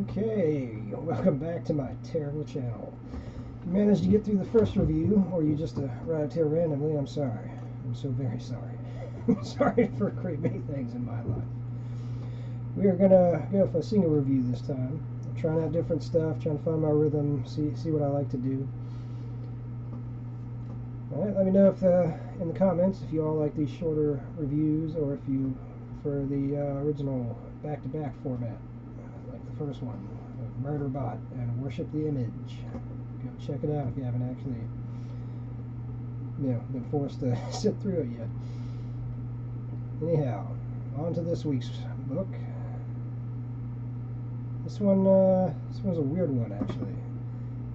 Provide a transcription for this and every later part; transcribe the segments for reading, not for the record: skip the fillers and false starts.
Okay, welcome back to my terrible channel. If you managed to get through the first review, or you just arrived here randomly, I'm sorry. I'm so very sorry. I'm sorry for creepy things in my life. We are gonna go for a single review this time. I'm trying out different stuff, trying to find my rhythm, see what I like to do. Alright, let me know if in the comments if you all like these shorter reviews, or if you prefer the original back-to-back format. Like the first one of Murderbot and Worship the Image. Go check it out if you haven't actually, been forced to sit through it yet. Anyhow, on to this week's book. This one's a weird one, actually.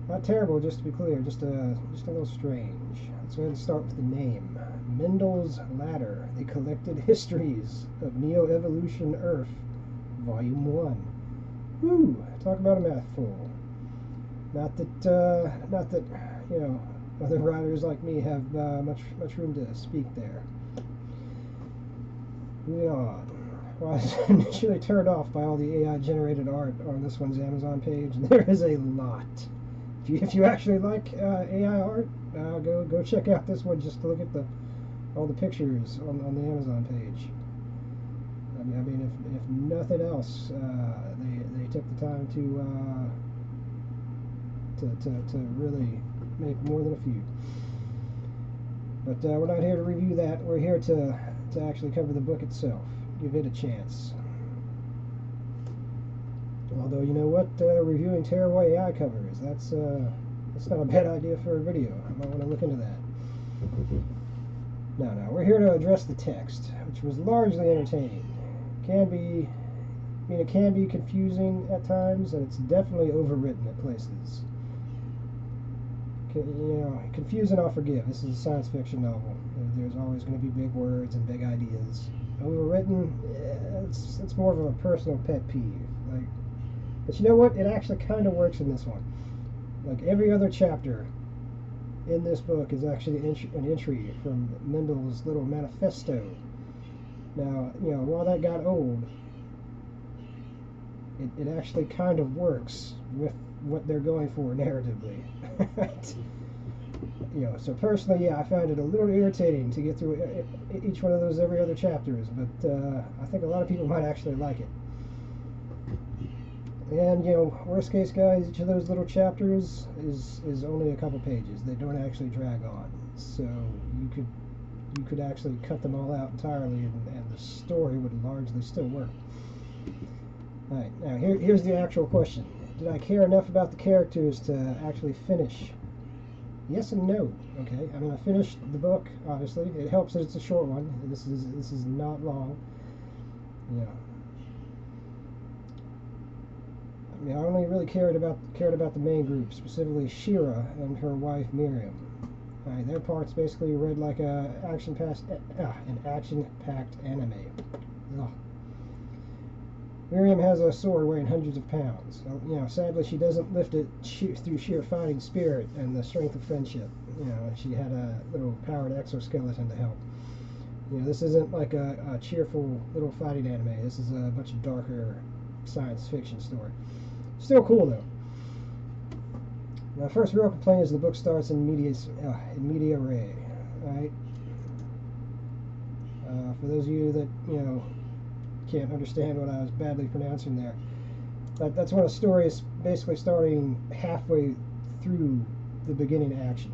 Not terrible, just to be clear, just a little strange. Let's go ahead and start with the name. Mendel's Ladder: The Collected Histories of Neo-Evolution Earth, Volume 1. Woo! Talk about a mouthful. Not that other writers like me have much room to speak there. Moving on. Well, I was initially turned off by all the AI-generated art on this one's Amazon page, and there is a lot. If you actually like AI art, go check out this one just to look at all the pictures on the Amazon page. I mean, if nothing else, they took the time to really make more than a few. But we're not here to review that. We're here to actually cover the book itself, give it a chance. Although, you know what, reviewing terrible AI covers, that's not a bad idea for a video. I might want to look into that. No, we're here to address the text, which was largely entertaining. It can be confusing at times, and it's definitely overwritten at places. Confusing I'll forgive. This is a science fiction novel. There's always going to be big words and big ideas. Overwritten, it's more of a personal pet peeve. But you know what? It actually kind of works in this one. Like every other chapter in this book is actually an entry from Mendel's little manifesto. Now, while that got old, it actually kind of works with what they're going for narratively. So personally, I found it a little irritating to get through each one of those every other chapters, but I think a lot of people might actually like it. And worst case, guys, each of those little chapters is only a couple pages. They don't actually drag on, so you could actually cut them all out entirely, and the story would largely still work. All right, now here's the actual question: did I care enough about the characters to actually finish? Yes and no. Okay, I mean, I finished the book. Obviously, it helps that it's a short one. This is not long. I mean, I only really cared about the main group, specifically Shira and her wife Miriam. All right, their parts basically read like an action-packed anime. Ugh. Miriam has a sword weighing hundreds of pounds. Sadly, she doesn't lift it through sheer fighting spirit and the strength of friendship. She had a little powered exoskeleton to help. This isn't like a cheerful little fighting anime. This is a much darker science fiction story. Still cool though. My first real complaint is the book starts in media res. Right? For those of you that can't understand what I was badly pronouncing there, that's when a story is basically starting halfway through the beginning action.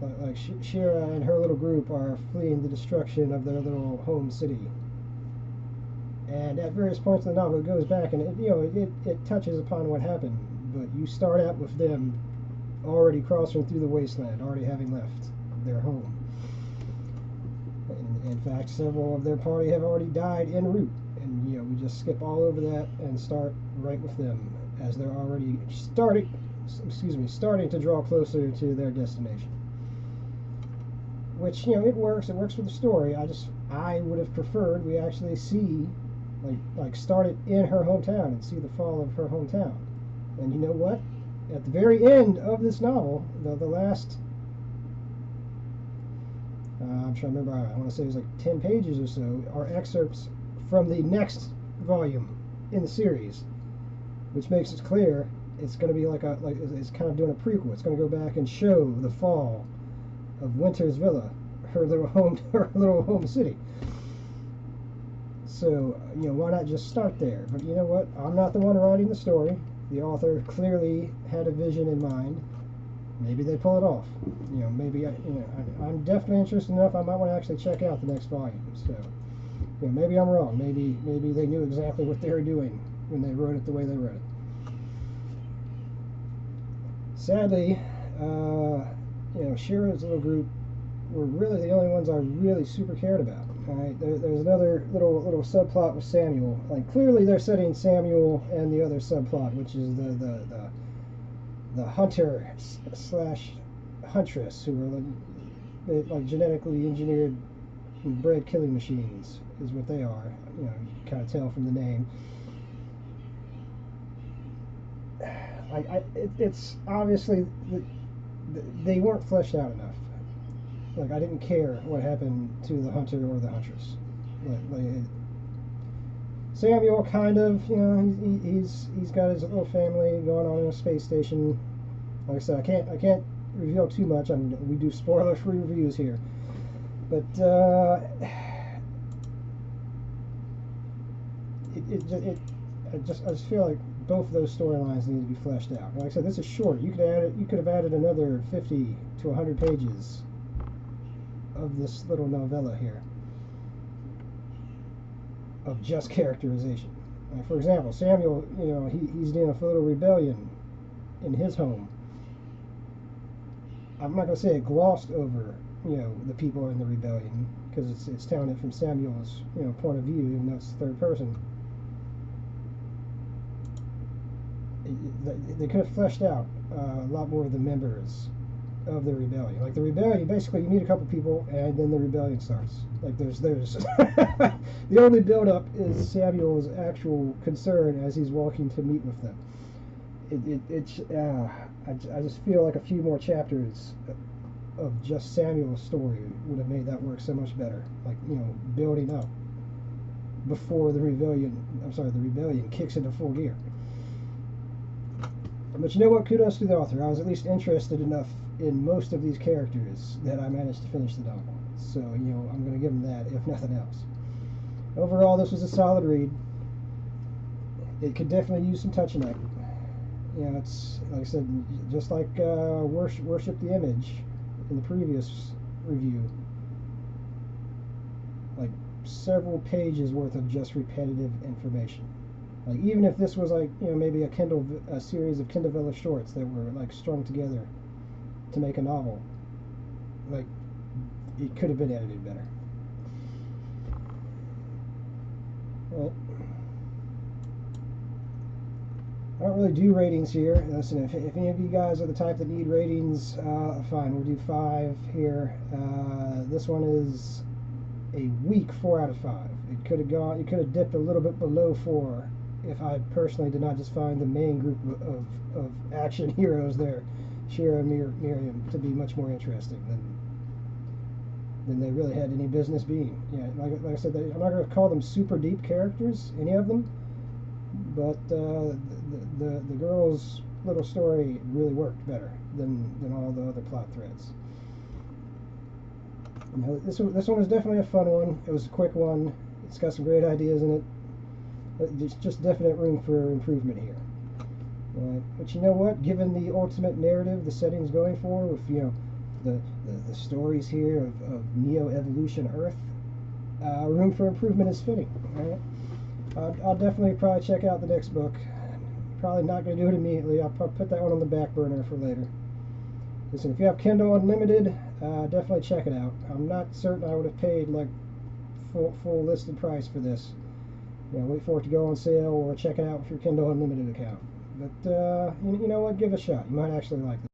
Like Shira and her little group are fleeing the destruction of their little home city. And at various points in the novel, it goes back and it touches upon what happened. But you start out with them already crossing through the wasteland, already having left their home. In fact, several of their party have already died en route. And we just skip all over that and start right with them as they're already starting to draw closer to their destination. Which it works. It works for the story. I would have preferred we actually see. Like start it in her hometown and see the fall of her hometown. And you know what? At the very end of this novel, the last, I'm trying to remember, I want to say it was like 10 pages or so, are excerpts from the next volume in the series, which makes it clear it's going to be like it's kind of doing a prequel. It's going to go back and show the fall of Winter's Villa, her little home city. So, why not just start there? But you know what? I'm not the one writing the story. The author clearly had a vision in mind. Maybe they pull it off. Maybe I'm definitely interested enough. I might want to actually check out the next volume. So, maybe I'm wrong. Maybe they knew exactly what they were doing when they wrote it the way they wrote it. Sadly, Shiro's little group were really the only ones I really super cared about. All right, there's another little subplot with Samuel. Like, clearly they're setting Samuel and the other subplot, which is the hunter slash huntress, who are like genetically engineered and bred killing machines, is what they are. You can kind of tell from the name. It's obviously they weren't fleshed out enough. Like, I didn't care what happened to the hunter or the huntress. Samuel, kind of, he's got his little family going on in a space station. Like I said, I can't reveal too much. We do spoiler-free reviews here, but I just feel like both of those storylines need to be fleshed out. Like I said, this is short. You could have added another 50 to 100 pages of this little novella here of just characterization. For example, Samuel, he's doing a little rebellion in his home. I'm not going to say it glossed over, the people in the rebellion, because it's telling it from Samuel's, point of view, even though it's third person. They could have fleshed out a lot more of the members of the rebellion. Like, the rebellion, basically you meet a couple people and then the rebellion starts. Like, there's the only build-up is Samuel's actual concern as he's walking to meet with them. I just feel like a few more chapters of just Samuel's story would have made that work so much better. Like, building up before the rebellion kicks into full gear. But you know what? Kudos to the author. I was at least interested enough in most of these characters that I managed to finish the novel. So, I'm going to give them that, if nothing else. Overall, this was a solid read. It could definitely use some touching up. It's, like I said, just like Worship the Image in the previous review. Like, several pages worth of just repetitive information. Like, even if this was like, maybe a series of Kindlevella shorts that were like strung together to make a novel, like, it could have been edited better. Well, I don't really do ratings here. Listen, if any of you guys are the type that need ratings, fine, we'll do 5 here. This one is a weak 4 out of 5. It could have dipped a little bit below 4 if I personally did not just find the main group of action heroes there, Shiro and Miriam, to be much more interesting than they really had any business being. Like I said, I'm not going to call them super deep characters, any of them, but the girl's little story really worked better than all the other plot threads. This one was definitely a fun one. It was a quick one. It's got some great ideas in it. There's just definite room for improvement here. But you know what? Given the ultimate narrative the setting's going for, with the stories here of Neo-Evolution Earth, room for improvement is fitting. I'll definitely probably check out the next book. Probably not going to do it immediately. I'll put that one on the back burner for later. Listen, if you have Kindle Unlimited, definitely check it out. I'm not certain I would have paid like full listed price for this. Wait for it to go on sale or check it out with your Kindle Unlimited account. But you know what? Give it a shot. You might actually like this.